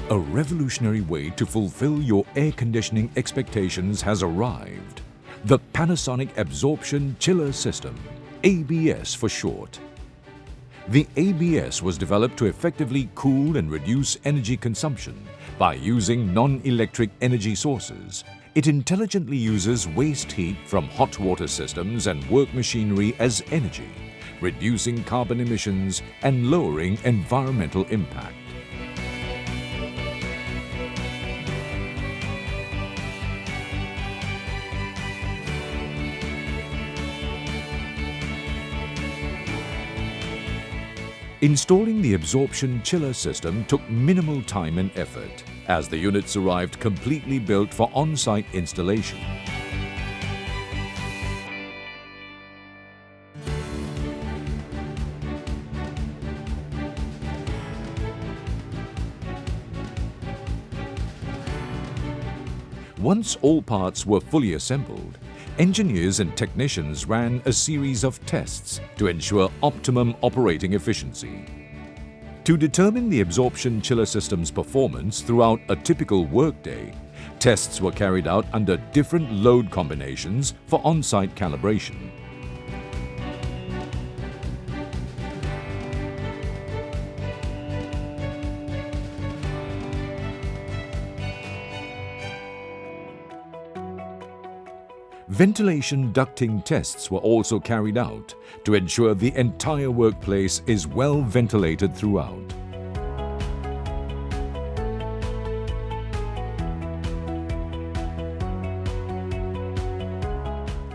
A revolutionary way to fulfill your air conditioning expectations has arrived. The Panasonic Absorption Chiller System, ABS for short. The ABS was developed to effectively cool and reduce energy consumption by using non-electric energy sources. It intelligently uses waste heat from hot water systems and work machinery as energy, reducing carbon emissions and lowering environmental impact. Installing the Absorption Chiller system took minimal time and effort, as the units arrived completely built for on-site installation. Once all parts were fully assembled, engineers and technicians ran a series of tests to ensure optimum operating efficiency. To determine the absorption chiller system's performance throughout a typical workday, tests were carried out under different load combinations for on-site calibration. Ventilation ducting tests were also carried out to ensure the entire workplace is well ventilated throughout.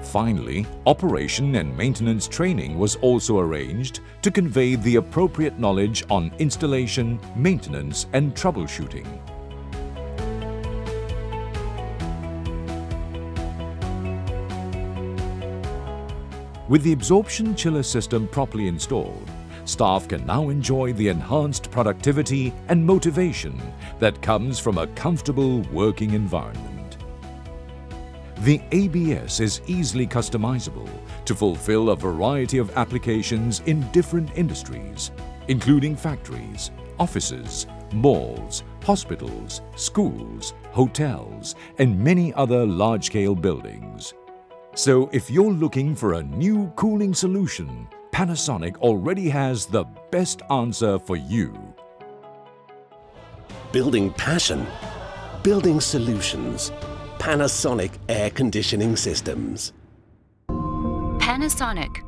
Finally, operation and maintenance training was also arranged to convey the appropriate knowledge on installation, maintenance, and troubleshooting. With the absorption chiller system properly installed, staff can now enjoy the enhanced productivity and motivation that comes from a comfortable working environment. The ABS is easily customizable to fulfill a variety of applications in different industries, including factories, offices, malls, hospitals, schools, hotels, and many other large-scale buildings. So if you're looking for a new cooling solution, Panasonic already has the best answer for you. Building passion, building solutions. Panasonic Air Conditioning Systems. Panasonic.